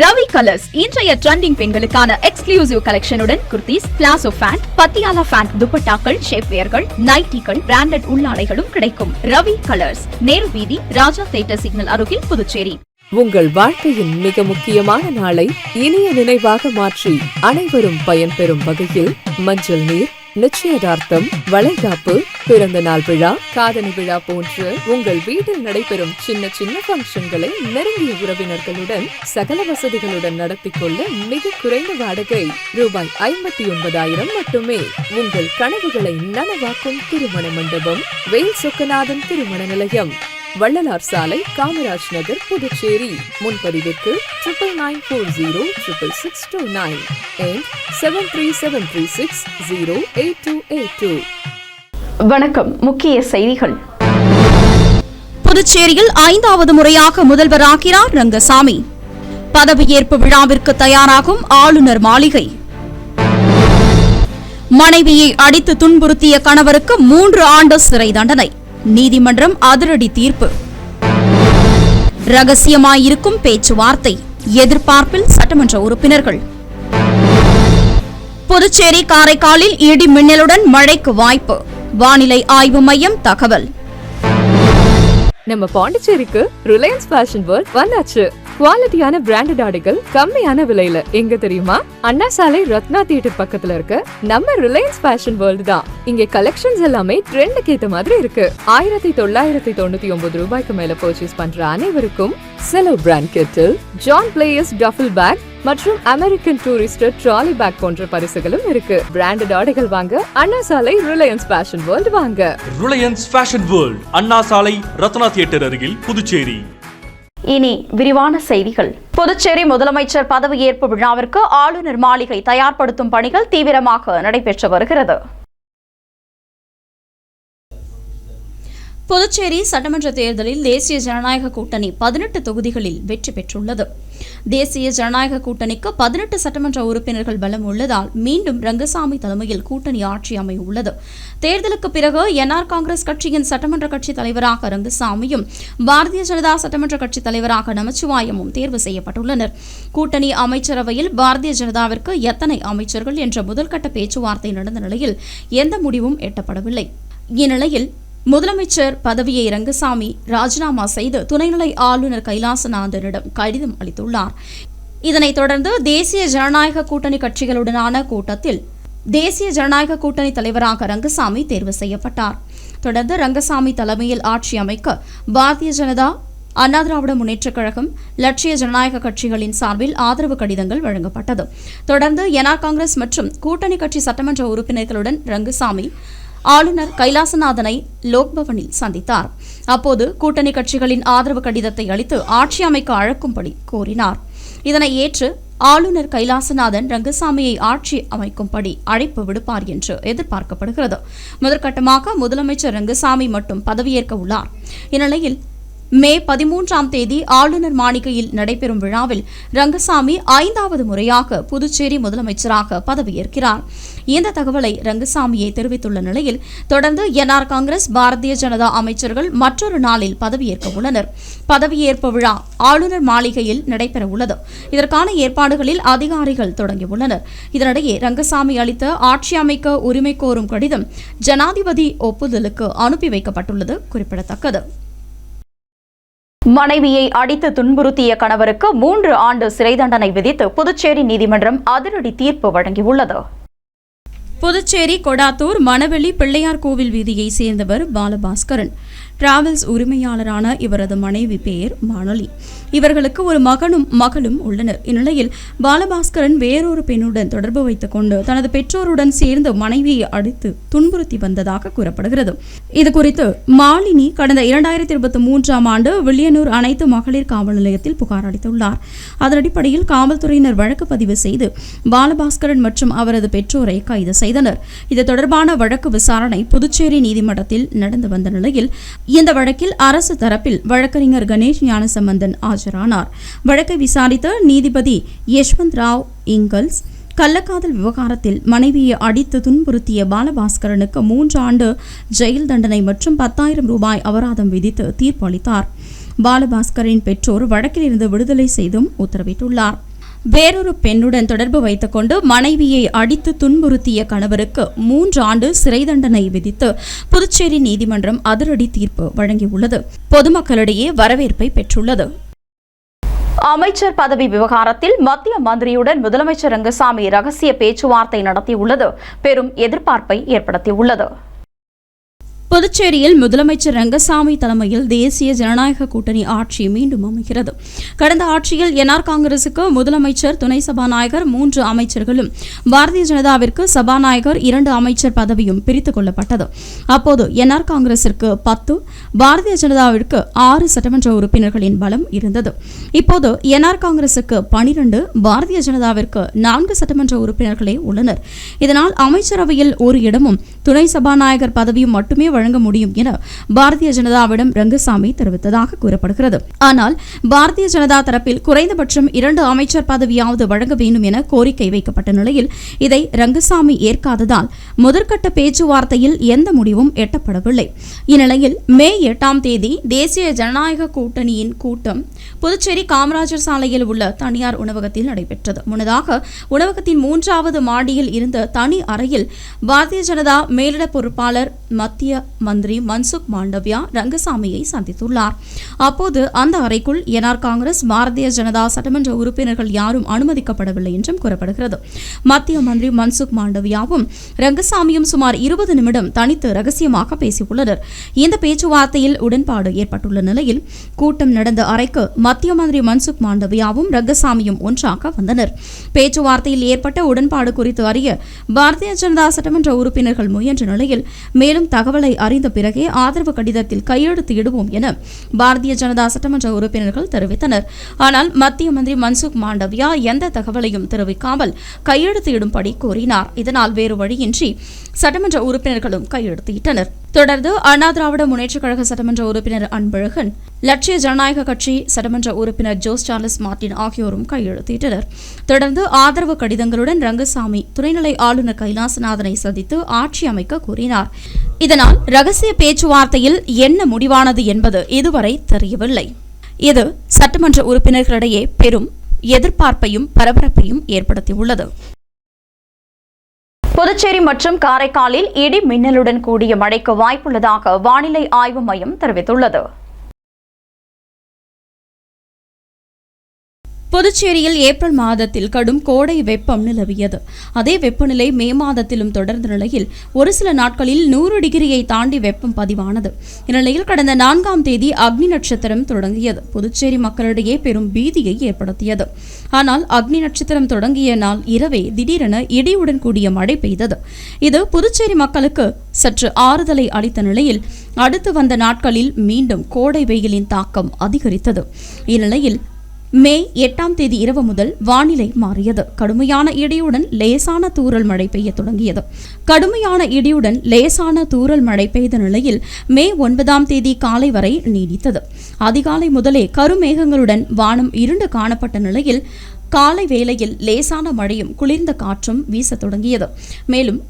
Ravi Colours இன்றைய trending பெண்களுக்கான exclusive கலெக்ஷனுடன் kurtis, palazzo pant, Patiala pant, துப்பட்டாக்கள், ஷேப்வேர்கள், நைட்டிகள், பிராண்டட் உள்ளாடைகளும் கிடைக்கும். ரவி கலர்ஸ், நேரு வீதி, ராஜா தியேட்டர் சிக்னல் அருகில், புதுச்சேரி. உங்கள் வாழ்க்கையின் மிக முக்கியமான நாளை இனிய நினைவாக மாற்றி அனைவரும் பயன்பெறும் வகையில் மஞ்சள் நீர், நிச்சயதார்த்தம், வளைகாப்பு, பிறந்த நாள் விழா, காதணி விழா போன்று உங்கள் வீட்டில் நடைபெறும் சின்ன சின்ன பங்கன்களை நெருங்கிய உறவினர்களுடன் சகல வசதிகளுடன் நடத்திக் கொள்ள மிக குறைந்த வாடகை ரூபாய் 59,000 மட்டுமே. உங்கள் கனவுகளை நனவாக்கும் திருமண மண்டபம் வேல் சொக்கநாதன் திருமண நிலையம், வள்ளலார் சாலை, காமராஜ் நகர், புதுச்சேரி. முன்பதிவிற்கு 99406629 and 73736088282. வணக்கம். முக்கிய செய்திகள். புதுச்சேரியில் 5வது முறையாக முதல்வராகிறார் ரங்கசாமி. பதவியேற்பு விழாவிற்கு தயாராகும் ஆளுநர் மாளிகை. மனைவியை அடித்து துன்புறுத்திய கணவருக்கு 3 ஆண்டு சிறை தண்டனை. நீதிமன்றம் அதிரடி தீர்ப்பு. ரகசியமாயிருக்கும் பேச்சுவார்த்தை, எதிர்பார்ப்பில் சட்டமன்ற உறுப்பினர்கள். புதுச்சேரி, காரைக்காலில் இடி மின்னலுடன் மழைக்கு வாய்ப்பு, வானிலை ஆய்வு மையம் தகவல். நம்ம பாண்டிச்சேரிக்கு ரிலையன்ஸ் ஃபேஷன் வேர்ல்ட் வந்தாச்சு. குவாலிட்டியான பிராண்டட் ஆடைகள் கம்மியான விலையில எங்க தெரியுமா? அண்ணா சாலை ரத்னா தியேட்டர் பக்கத்துல இருக்க நம்ம ரிலையன்ஸ் ஃபேஷன் வேர்ல்ட் தான். இங்க கலெக்ஷன்ஸ் எல்லாமே ட்ரெண்டுக்கு ஏத்த மாதிரி இருக்கு. 1999 ரூபாய்க்கு மேல பர்ச்சேஸ் பண்ற அனைவருக்கும் Cello brand kettle, John Players duffel bag மற்றும் அமெரிக்கன் டூரிஸ்டர் ட்ராலி பேக் போன்ற பரிசுகளும் இருக்கு. பிராண்டட் ஆடைகள் வாங்க Anna Salai Reliance Fashion World வாங்க. Reliance Fashion World, Anna Salai Ratna theatre அருகில், புதுச்சேரி. இனி விரிவான செய்திகள். புதுச்சேரி முதலமைச்சர் பதவியேற்பு விழாவிற்கு ஆளுநர் மாளிகை தயார்படுத்தும் பணிகள் தீவிரமாக நடைபெற்று வருகிறது. புதுச்சேரி சட்டமன்ற தேர்தலில் தேசிய ஜனநாயக கூட்டணி 18 தொகுதிகளில் வெற்றி பெற்றுள்ளது. தேசிய ஜனநாயக கூட்டணிக்கு 18 சட்டமன்ற உறுப்பினர்கள் பலம் உள்ளதால் மீண்டும் ரங்கசாமி தலைமையில் கூட்டணி ஆட்சி அமைய உள்ளது. தேர்தலுக்கு பிறகு என்ஆர் காங்கிரஸ் கட்சியின் சட்டமன்ற கட்சி தலைவராக ரங்கசாமியும், பாரதிய ஜனதா சட்டமன்ற கட்சி தலைவராக நமச்சிவாயமும் தேர்வு செய்யப்பட்டுள்ளனர். கூட்டணி அமைச்சரவையில் பாரதிய ஜனதாவிற்கு எத்தனை அமைச்சர்கள் என்ற முதல்கட்ட பேச்சுவார்த்தை நடந்த நிலையில் எந்த முடிவும் எட்டப்படவில்லை. இந்நிலையில் முதலமைச்சர் பதவியை ரங்கசாமி ராஜினாமா செய்து துணைநிலை ஆளுநர் கைலாசநாதனிடம் கடிதம் அளித்துள்ளார். இதனைத் தொடர்ந்து தேசிய ஜனநாயக கூட்டணி கட்சிகளுடனான கூட்டத்தில் தேசிய ஜனநாயக கூட்டணி தலைவராக ரங்கசாமி தேர்வு செய்யப்பட்டார். தொடர்ந்து ரங்கசாமி தலைமையில் ஆட்சி அமைக்க பாரதிய ஜனதா, அண்ணா திராவிட முன்னேற்றக் கழகம், லட்சிய ஜனநாயக கட்சிகளின் சார்பில் ஆதரவு கடிதங்கள் வழங்கப்பட்டது. தொடர்ந்து என்ஆர் காங்கிரஸ் மற்றும் கூட்டணி கட்சி சட்டமன்ற உறுப்பினர்களுடன் ரங்கசாமி ஆளுநர் கைலாசநாதனை லோக்பவனில் சந்தித்தார். அப்போது கூட்டணி கட்சிகளின் ஆதரவு கடிதத்தை அளித்து ஆட்சி அமைக்க அழைக்கும்படி கோரினார். இதனை ஏற்று ஆளுநர் கைலாசநாதன் ரங்கசாமியை ஆட்சி அமைக்கும்படி அழைப்பு விடுப்பார் என்று எதிர்பார்க்கப்படுகிறது. முதற்கட்டமாக முதலமைச்சர் ரங்கசாமி மட்டும் பதவியேற்க உள்ளார். இந்நிலையில் மே 13ஆம் தேதி ஆளுநர் மாளிகையில் நடைபெறும் விழாவில் ரங்கசாமி 5வது முறையாக புதுச்சேரி முதலமைச்சராக பதவியேற்கிறார். இந்த தகவலை ரங்கசாமியை தெரிவித்துள்ள நிலையில் தொடர்ந்து என்ஆர் காங்கிரஸ், பாரதிய ஜனதா அமைச்சர்கள் மற்றொரு நாளில் பதவியேற்க உள்ளனர். பதவியேற்பு விழா ஆளுநர் மாளிகையில் நடைபெற உள்ளது. இதற்கான ஏற்பாடுகளில் அதிகாரிகள் தொடங்கியுள்ளனர். இதனிடையே ரங்கசாமி அளித்த ஆட்சி அமைக்க உரிமை கோரும் கடிதம் ஜனாதிபதி ஒப்புதலுக்கு அனுப்பி வைக்கப்பட்டுள்ளது குறிப்பிடத்தக்கது. மனைவியை அடித்து துன்புறுத்திய கணவருக்கு 3 ஆண்டு சிறை தண்டனை விதித்து புதுச்சேரி நீதிமன்றம் அதிரடி தீர்ப்பு வழங்கியுள்ளது. புதுச்சேரி கொடாத்தூர் மணவெளி பிள்ளையார் கோவில் வீதியை சேர்ந்தவர் பாலபாஸ்கரன். டிராவல்ஸ் உரிமையாளரான இவரது மனைவி பெயர் வானொலி. இவர்களுக்கு ஒரு மகளும் உள்ளனர். இந்நிலையில் பாலபாஸ்கரன் வேறொரு பெண்ணுடன் தொடர்பு வைத்துக் கொண்டு தனது பெற்றோருடன் சேர்ந்து மனைவியை அடித்து துன்புறுத்தி வந்ததாக கூறப்படுகிறது. இதுகுறித்து மாலினி கடந்த 2023ஆம் ஆண்டு வில்லியனூர் அனைத்து மகளிர் காவல் நிலையத்தில் புகார் அளித்துள்ளார். அதன் அடிப்படையில் காவல்துறையினர் வழக்கு பதிவு செய்து பாலபாஸ்கரன் மற்றும் அவரது பெற்றோரை கைது செய்தனர். இது தொடர்பான வழக்கு விசாரணை புதுச்சேரி நீதிமன்றத்தில் நடந்து வந்த நிலையில் இந்த வழக்கில் அரசு தரப்பில் வழக்கறிஞர் கணேஷ் ஞானசம்பந்தன் ஆஜரானார். வழக்கை விசாரித்த நீதிபதி யஷ்வந்த் ராவ் இங்கல்ஸ் கள்ளக்காதல் விவகாரத்தில் மனைவியை அடித்து துன்புறுத்திய பாலபாஸ்கரனுக்கு 3 ஆண்டு ஜெயில் தண்டனை மற்றும் 10,000 ரூபாய் அபராதம் விதித்து தீர்ப்பு அளித்தார். பாலபாஸ்கரின் பெற்றோர் வழக்கிலிருந்து விடுதலை செய்தும் உத்தரவிட்டுள்ளார். வேறொரு பெண்ணுடன் தொடர்பு வைத்துக் கொண்டு மனைவியை அடித்து துன்புறுத்திய கணவருக்கு 3 ஆண்டு சிறை தண்டனை விதித்து புதுச்சேரி நீதிமன்றம் அதிரடி தீர்ப்பு வழங்கியுள்ளது. பொதுமக்களிடையே வரவேற்பை பெற்றுள்ளது. அமைச்சர் பதவி விவகாரத்தில் மத்திய மந்திரியுடன் முதலமைச்சர் ரங்கசாமி ரகசிய பேச்சுவார்த்தை நடத்தியுள்ளது பெரும் எதிர்பார்ப்பை ஏற்படுத்தியுள்ளது. புதுச்சேரியில் முதலமைச்சர் ரங்கசாமி தலைமையில் தேசிய ஜனநாயக கூட்டணி ஆட்சி மீண்டும் அமைகிறது. கடந்த ஆட்சியில் என்ஆர் காங்கிரசுக்கு முதலமைச்சர், துணை சபாநாயகர் 3 அமைச்சர்களும், பாரதிய ஜனதாவிற்கு சபாநாயகர் 2 அமைச்சர் பதவியும் பிரித்துக் கொள்ளப்பட்டது. அப்போது என்ஆர் காங்கிரசிற்கு 10, பாரதிய ஜனதாவிற்கு 6 சட்டமன்ற உறுப்பினர்களின் பலம் இருந்தது. இப்போது என்ஆர் காங்கிரசுக்கு 12, பாரதிய ஜனதாவிற்கு 4 சட்டமன்ற உறுப்பினர்களே உள்ளனர். இதனால் அமைச்சரவையில் ஒரு இடமும் துணை சபாநாயகர் பதவியும் மட்டுமே வழங்க முடியும் என பாரதிய ஜனதாவிடம் ரங்கசாமி தெரிவித்ததாக கூறப்படுகிறது. ஆனால் பாரதிய ஜனதா தரப்பில் குறைந்தபட்சம் 2 அமைச்சர் பதவியாவது வழங்க வேண்டும் என கோரிக்கை வைக்கப்பட்ட நிலையில் இதை ரங்கசாமி ஏற்காததால் முதற்கட்ட பேச்சுவார்த்தையில் எந்த முடிவும் எட்டப்படவில்லை. இந்நிலையில் மே 8ஆம் தேதி தேசிய ஜனநாயக கூட்டணியின் கூட்டம் புதுச்சேரி காமராஜர் சாலையில் உள்ள தனியார் உணவகத்தில் நடைபெற்றது. முன்னதாக உணவகத்தின் 3வது மாடியில் இருந்த தனி அறையில் பாரதிய ஜனதா மேலிட பொறுப்பாளர் மத்திய மந்திரி மன்சுக் மாண்டவியா ரங்கசாமியை சந்தித்துள்ளார். அப்போது அந்த அறைக்குள் என்ஆர் காங்கிரஸ், பாரதிய ஜனதா சட்டமன்ற உறுப்பினர்கள் யாரும் அனுமதிக்கப்படவில்லை என்றும் கூறப்படுகிறது. மத்திய மந்திரி மன்சுக் மாண்டவியாவும் ரங்கசாமியும் சுமார் 20 நிமிடம் தனித்து ரகசியமாக பேசியுள்ளனர். இந்த பேச்சுவார்த்தையில் உடன்பாடு ஏற்பட்டுள்ள நிலையில் கூட்டம் நடந்த அறைக்கு மத்திய மந்திரி மன்சுக் மாண்டவியாவும் ரங்கசாமியும் ஒன்றாக வந்தனர். பேச்சுவார்த்தையில் ஏற்பட்ட உடன்பாடு குறித்து அறிய பாரதிய ஜனதா சட்டமன்ற உறுப்பினர்கள் முயன்ற நிலையில் மேலும் தகவலை அறிந்த பிறகே ஆதரவு கடிதத்தில் கையெழுத்து இடுவோம் என பாரதிய ஜனதா சட்டமன்ற உறுப்பினர்கள் தெரிவித்தனர். ஆனால் மத்திய மந்திரி மன்சுக் மாண்டவியா எந்த தகவலையும் தெரிவிக்காமல் கையெழுத்து இடும்படி கோரினார். இதனால் வேறு வழியின்றி சட்டமன்ற உறுப்பினர்களும் கையெழுத்திட்டனர். தொடர்ந்து அண்ணா திராவிட முன்னேற்றக் கழக சட்டமன்ற உறுப்பினர் அன்பழகன், லட்சிய ஜனநாயக கட்சி சட்டமன்ற உறுப்பினர் ஜோஸ் சார்லஸ் மார்டின் ஆகியோரும் கையெழுத்திட்டனர். தொடர்ந்து ஆதரவு கடிதங்களுடன் ரங்கசாமி துணைநிலை ஆளுநர் கைலாசநாதனை சந்தித்து ஆட்சி அமைக்க கூறினார். இதனால் ரகசிய பேச்சுவார்த்தையில் என்ன முடிவானது என்பது இதுவரை தெரியவில்லை. இது சட்டமன்ற உறுப்பினர்களிடையே பெரும் எதிர்பார்ப்பையும் பரபரப்பையும் ஏற்படுத்தியுள்ளது. புதுச்சேரி மற்றும் காரைக்காலில் இடி மின்னலுடன் கூடிய மழைக்கு வாய்ப்புள்ளதாக வானிலை ஆய்வு மையம் தெரிவித்துள்ளது. புதுச்சேரியில் ஏப்ரல் மாதத்தில் கடும் கோடை வெப்பம் நிலவியது. அதே வெப்பநிலை மே மாதத்திலும் தொடர்ந்த நிலையில் ஒரு சில நாட்களில் 100 டிகிரியை தாண்டி வெப்பம் பதிவானது. இந்நிலையில் கடந்த 4ஆம் தேதி அக்னி நட்சத்திரம் தொடங்கியது. புதுச்சேரி மக்களிடையே பெரும் பீதியை ஏற்படுத்தியது. ஆனால் அக்னி நட்சத்திரம் தொடங்கிய நாள் இரவே திடீரென இடியுடன் கூடிய மழை பெய்தது. இது புதுச்சேரி மக்களுக்கு சற்று ஆறுதலை அளித்த நிலையில் அடுத்து வந்த நாட்களில் மீண்டும் கோடை வெயிலின் தாக்கம் அதிகரித்தது. இந்நிலையில் மே 8ஆம் தேதி இரவு முதல் வானிலை மாறியது. கடுமையான இடியுடன் லேசான தூறல் மழை பெய்ய தொடங்கியது. கடுமையான இடியுடன் லேசான தூறல் மழை பெய்த நிலையில் மே 9ஆம் தேதி காலை வரை நீடித்தது. அதிகாலை முதலே கருமேகங்களுடன் வானம் இருண்டு காணப்பட்ட நிலையில் காலை வேளையில் லேசான மழையும் குளிர்ந்த காற்றும் வீச தொடங்கியது. மேலும்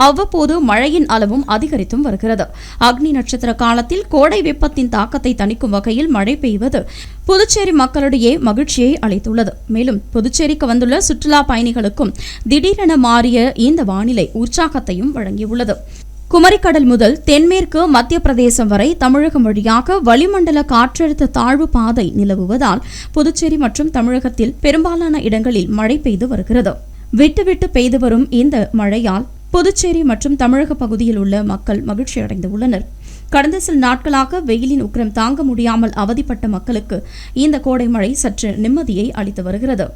அவ்வப்போது மழையின் அளவும் அதிகரித்தும் வருகிறது. அக்னி நட்சத்திர காலத்தில் கோடை வெப்பத்தின் தாக்கத்தை தணிக்கும் வகையில் மழை பெய்வது புதுச்சேரி மக்களிடையே மகிழ்ச்சியை அளித்துள்ளது. மேலும் புதுச்சேரிக்கு வந்துள்ள சுற்றுலா பயணிகளுக்கும் திடீரென மாறிய இந்த வானிலை உற்சாகத்தையும் வழங்கியுள்ளது. குமரிக்கடல் முதல் தென்மேற்கு மத்திய பிரதேசம் வரை தமிழகம் வழியாக வளிமண்டல காற்றழுத்த தாழ்வு பாதை நிலவுவதால் புதுச்சேரி மற்றும் தமிழகத்தில் பெரும்பாலான இடங்களில் மழை பெய்து வருகிறது. விட்டு பெய்து வரும் இந்த மழையால் புதுச்சேரி மற்றும் தமிழக பகுதியில் உள்ள மக்கள் மகிழ்ச்சி அடைந்துள்ளனர். கடந்த சில நாட்களாக வெயிலின் உக்கிரம் தாங்க முடியாமல் அவதிப்பட்ட மக்களுக்கு இந்த கோடை மழை சற்று நிம்மதியை அளித்து வருகிறது.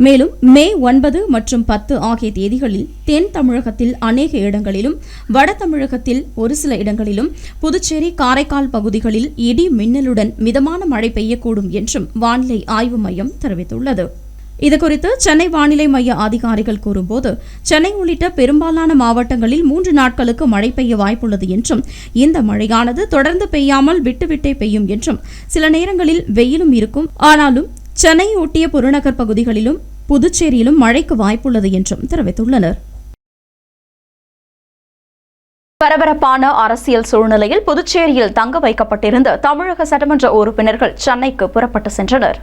மேலும் மே 9 மற்றும் 10 ஆகிய தேதிகளில் தென் தமிழகத்தில் அநேக இடங்களிலும், வட தமிழகத்தில் ஒரு சில இடங்களிலும், புதுச்சேரி காரைக்கால் பகுதிகளில் இடி மின்னலுடன் மிதமான மழை பெய்யக்கூடும் என்றும் வானிலை ஆய்வு மையம் தெரிவித்துள்ளது. இதுகுறித்து சென்னை வானிலை மைய அதிகாரிகள் கூறும்போது, சென்னை உள்ளிட்ட பெரும்பாலான மாவட்டங்களில் 3 நாட்களுக்கு மழை பெய்ய வாய்ப்புள்ளது என்றும், இந்த மழையானது தொடர்ந்து பெய்யாமல் விட்டுவிட்டே பெய்யும் என்றும், சில நேரங்களில் வெயிலும் இருக்கும், ஆனாலும் சென்னை ஒட்டிய புறநகர் பகுதிகளிலும் புதுச்சேரியிலும் மழைக்கு வாய்ப்புள்ளது என்றும் தெரிவித்துள்ளனர். பரபரப்பான அரசியல் சூழ்நிலையில் புதுச்சேரியில் தங்க வைக்கப்பட்டிருந்த தமிழக சட்டமன்ற உறுப்பினர்கள் சென்னைக்கு புறப்பட்டு சென்றனர்.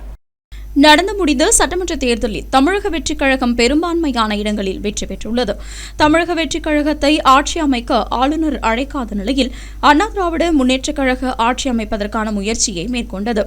நடந்து முடிந்த சட்டமன்ற தேர்தலில் தமிழக வெற்றிக் கழகம் பெரும்பான்மையான இடங்களில் வெற்றி பெற்றுள்ளது. தமிழக வெற்றிக் கழகத்தை ஆட்சி அமைக்க ஆளுநர் அழைக்காத நிலையில் அண்ணா திராவிட முன்னேற்றக் கழக ஆட்சி அமைப்பதற்கான முயற்சியை மேற்கொண்டது.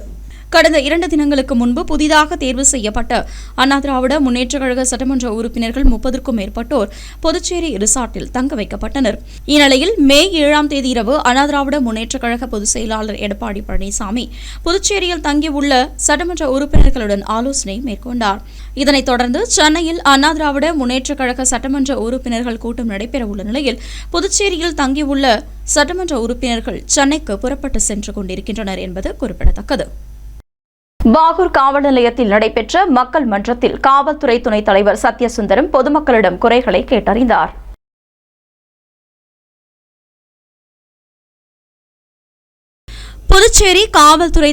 கடந்த 2 தினங்களுக்கு முன்பு புதிதாக தேர்வு செய்யப்பட்ட அண்ணா திராவிட முன்னேற்றக் கழக சட்டமன்ற உறுப்பினர்கள் 30க்கும் மேற்பட்டோர் புதுச்சேரி ரிசார்ட்டில் தங்க வைக்கப்பட்டனர். இந்நிலையில் மே 7ஆம் தேதி இரவு அண்ணா திராவிட முன்னேற்றக் கழக பொதுச் செயலாளர் எடப்பாடி பழனிசாமி புதுச்சேரியில் தங்கியுள்ள சட்டமன்ற உறுப்பினர்களுடன் ஆலோசனை மேற்கொண்டார். இதனைத் தொடர்ந்து சென்னையில் அண்ணா திராவிட முன்னேற்றக் கழக சட்டமன்ற உறுப்பினர்கள் கூட்டம் நடைபெறவுள்ள நிலையில் புதுச்சேரியில் தங்கியுள்ள சட்டமன்ற உறுப்பினர்கள் சென்னைக்கு புறப்பட்டு சென்று கொண்டிருக்கின்றனர் என்பது குறிப்பிடத்தக்கது. பாகூர் காவல் நிலையத்தில் நடைபெற்ற மக்கள் மன்றத்தில் காவல்துறை துணைத் தலைவர் சத்யசுந்தரம் பொதுமக்களிடம் குறைகளை கேட்டறிந்தார். புதுச்சேரி காவல்துறை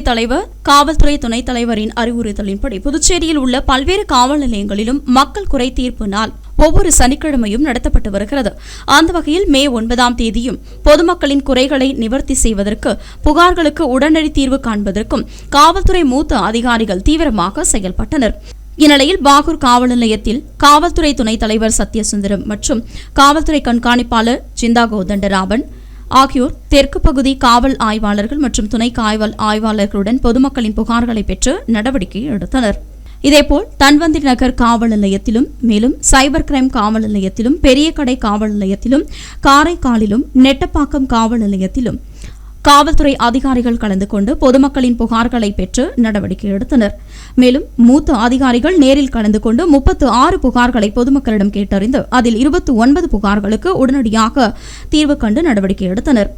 துணைத் தலைவரின் அறிவுறுத்தலின்படி புதுச்சேரியில் உள்ள பல்வேறு காவல் நிலையங்களிலும் மக்கள் குறை தீர்ப்பு நாள் ஒவ்வொரு சனிக்கிழமையும் நடத்தப்பட்டு வருகிறது. அந்த வகையில் மே 9ஆம் தேதியும் பொதுமக்களின் குறைகளை நிவர்த்தி செய்வதற்கு புகார்களுக்கு உடனடி தீர்வு காண்பதற்கும் காவல்துறை மூத்த அதிகாரிகள் தீவிரமாக செயல்பட்டனர். இந்நிலையில் பாகூர் காவல் நிலையத்தில் காவல்துறை துணைத் தலைவர் சத்யசுந்தரம் மற்றும் காவல்துறை கண்காணிப்பாளர் சிந்தா கோதண்டராமன் ஆகியோர் தெற்கு பகுதி காவல் ஆய்வாளர்கள் மற்றும் துணை காவல் ஆய்வாளர்களுடன் பொதுமக்களின் புகார்களை பெற்று நடவடிக்கை எடுத்தனர். இதேபோல் தன்வந்திரி நகர் காவல் நிலையத்திலும் மேலும் சைபர் கிரைம் காவல் நிலையத்திலும் பெரிய கடை காவல் நிலையத்திலும் காரைக்காலிலும் நெட்டப்பாக்கம் காவல் நிலையத்திலும் காவல்துறை அதிகாரிகள் கலந்து கொண்டு பொதுமக்களின் புகார்களை பெற்று நடவடிக்கை எடுத்தனர். மேலும் மூத்த அதிகாரிகள் நேரில் கலந்து கொண்டு 36 புகார்களை பொதுமக்களிடம் கேட்டறிந்து அதில் 29 புகார்களுக்கு உடனடியாக தீர்வு கண்டு நடவடிக்கை எடுத்தனர்.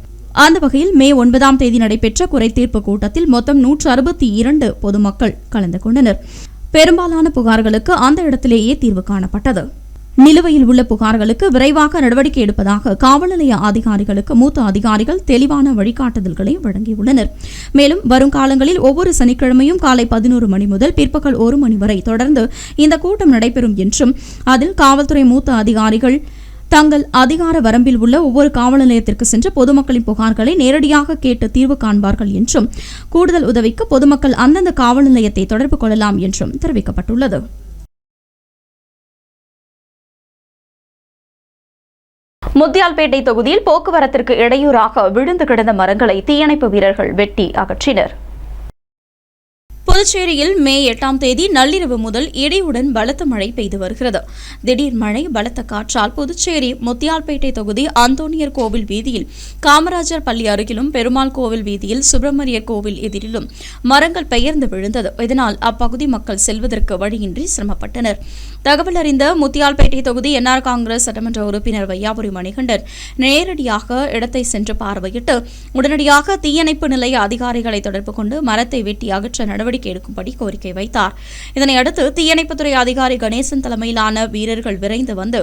அந்த வகையில் மே 9ஆம் தேதி நடைபெற்ற குறைதீர்ப்பு கூட்டத்தில் மொத்தம் 162 பொதுமக்கள் கலந்து கொண்டனர். பெரும்பாலான புகார்களுக்கு அந்த இடத்திலேயே தீர்வு காணப்பட்டது. நிலுவையில் உள்ள புகார்களுக்கு விரைவாக நடவடிக்கை எடுப்பதாக காவல் நிலைய அதிகாரிகளுக்கு மூத்த அதிகாரிகள் தெளிவான வழிகாட்டுதல்களை வழங்கியுள்ளனர். மேலும் வரும் காலங்களில் ஒவ்வொரு சனிக்கிழமையும் காலை 11 மணி முதல் பிற்பகல் 1 மணி வரை தொடர்ந்து இந்த கூட்டம் நடைபெறும் என்றும் அதில் காவல்துறை மூத்த அதிகாரிகள் தங்கள் அதிகார வரம்பில் உள்ள ஒவ்வொரு காவல் நிலையத்திற்கு சென்று பொதுமக்களின் புகார்களை நேரடியாக கேட்டு தீர்வு காண்பார்கள் என்றும் கூடுதல் உதவிக்கு பொதுமக்கள் அந்தந்த காவல் நிலையத்தை தொடர்பு கொள்ளலாம் என்றும் தெரிவிக்கப்பட்டுள்ளது. முத்தியால்பேட்டை தொகுதியில் போக்குவரத்திற்கு இடையூறாக விழுந்து கிடந்த மரங்களை தீயணைப்பு வீரர்கள் வெட்டி அகற்றினர். புதுச்சேரியில் மே 8ஆம் தேதி நள்ளிரவு முதல் இடியுடன் பலத்த மழை பெய்து வருகிறது. திடீர் மழை பலத்த காற்றால் புதுச்சேரி முத்தியால்பேட்டை தொகுதி அந்தோனியர் கோவில் வீதியில் காமராஜர் பள்ளி அருகிலும் பெருமாள் கோவில் வீதியில் சுப்பிரமணியர் கோவில் எதிரிலும் மரங்கள் பெயர்ந்து விழுந்தது. இதனால் அப்பகுதி மக்கள் செல்வதற்கு வழியின்றி சிரமப்பட்டனர். தகவல் அறிந்த முத்தியால்பேட்டை தொகுதி என்ஆர் காங்கிரஸ் சட்டமன்ற உறுப்பினர் வையாபுரி மணிகண்டன் நேரடியாக இடத்தை சென்று பார்வையிட்டு உடனடியாக தீயணைப்பு நிலைய அதிகாரிகளை தொடர்பு கொண்டு மரத்தை வெட்டி அகற்ற நடவடிக்கை எடுக்கும்படி கோரிக்கை வைத்தார். இதனையடுத்து தீயணைப்புத்துறை அதிகாரி கணேசன் தலைமையிலான வீரர்கள் விரைந்து வந்து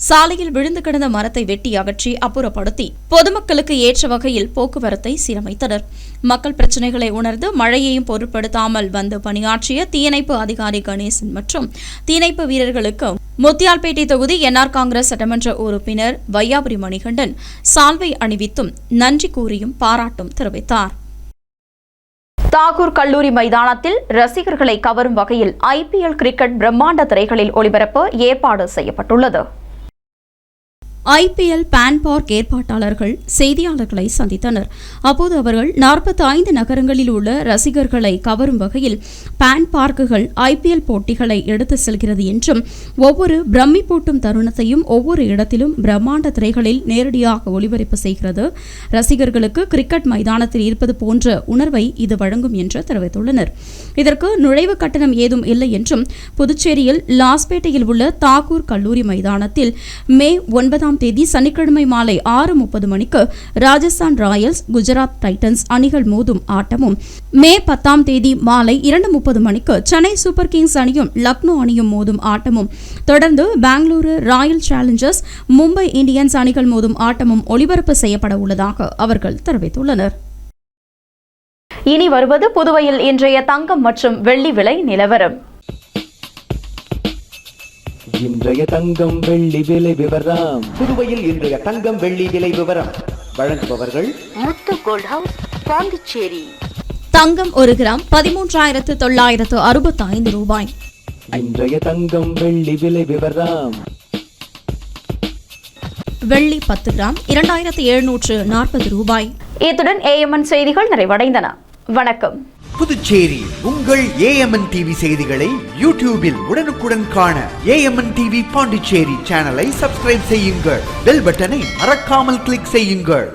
சாலையில் விழுந்து கிடந்த மரத்தை வெட்டி அகற்றி அப்புறப்படுத்தி பொதுமக்களுக்கு ஏற்ற வகையில் போக்குவரத்தை சீரமைத்தனர். மக்கள் பிரச்சினைகளை உணர்ந்து மழையையும் பொருட்படுத்தாமல் வந்து பணியாற்றிய தீயணைப்பு அதிகாரி கணேசன் மற்றும் தீயணைப்பு வீரர்களுக்கு முத்தியால்பேட்டை தொகுதி என்ஆர் காங்கிரஸ் சட்டமன்ற உறுப்பினர் வையாபுரி மணிகண்டன் சால்வை அணிவித்தும் நன்றி கூறியும் பாராட்டும் தெரிவித்தார். தாகூர் கல்லூரி மைதானத்தில் ரசிகர்களை கவரும் வகையில் ஐபிஎல் கிரிக்கெட் பிரம்மாண்ட திரைகளில் ஒளிபரப்ப ஏற்பாடு செய்யப்பட்டுள்ளது. ஐபிஎல் பான் பார்க் ஏற்பாட்டாளர்கள் செய்தியாளர்களை சந்தித்தனர். அப்போது அவர்கள் 45 நகரங்களில் உள்ள ரசிகர்களை கவரும் வகையில் பான் பார்க்குகள் ஐபிஎல் போட்டிகளை எடுத்து செல்கிறது என்றும் ஒவ்வொரு பிரமிப்பூட்டும் தருணத்தையும் ஒவ்வொரு இடத்திலும் பிரம்மாண்ட திரைகளில் நேரடியாக ஒளிபரப்பு செய்கிறது. ரசிகர்களுக்கு கிரிக்கெட் மைதானத்தில் இருப்பது போன்ற உணர்வை இது வழங்கும் என்று தெரிவித்துள்ளனர். இதற்கு நுழைவு கட்டணம் ஏதும் இல்லை என்றும் புதுச்சேரியில் லாஸ்பேட்டையில் உள்ள தாகூர் கல்லூரி மைதானத்தில் மே 9ஆம் தேதி சனிக்கிழமை மாலை 6:30 மணிக்கு ராஜஸ்தான் ராயல்ஸ் குஜராத் டைட்டன்ஸ் அணிகள் மோதும் ஆட்டமும், மே 10ஆம் தேதி மாலை 2:30 மணிக்கு சென்னை சூப்பர் கிங்ஸ் அணியும் லக்னோ அணியும் மோதும் ஆட்டமும், தொடர்ந்து Bengaluru Royal Challengers Mumbai Indians அணிகள் மோதும் ஆட்டமும் ஒளிபரப்பு செய்யப்பட உள்ளதாக அவர்கள் தெரிவித்துள்ளனர். இனி வருவது புதுவையில் இன்றைய தங்கம் மற்றும் வெள்ளி விலை நிலவரம். இன்றைய தங்கம் வெள்ளி விலை விவரம். புதுவையில் இன்றைய தங்கம் வெள்ளி விலை விவரம் வழங்குபவர்கள் முத்து கோல்ட் ஹவுஸ், பாண்டிச்சேரி. தங்கம் 1 கிராம் 13,965 ரூபாய். இன்றைய தங்கம் வெள்ளி விலை விவரம். வெள்ளி 10 கிராம் 2,740 ரூபாய். இத்துடன் ஏஎம்என் செய்திகள் நிறைவடைந்தன. வணக்கம். புதுச்சேரி உங்கள் ஏஎம்என் டிவி செய்திகளை யூடியூபில் உடனுக்குடன் காண ஏஎம்என் டிவி பாண்டிச்சேரி சேனலை சப்ஸ்கிரைப் செய்யுங்கள். பெல் பட்டனை மறக்காமல் கிளிக் செய்யுங்கள்.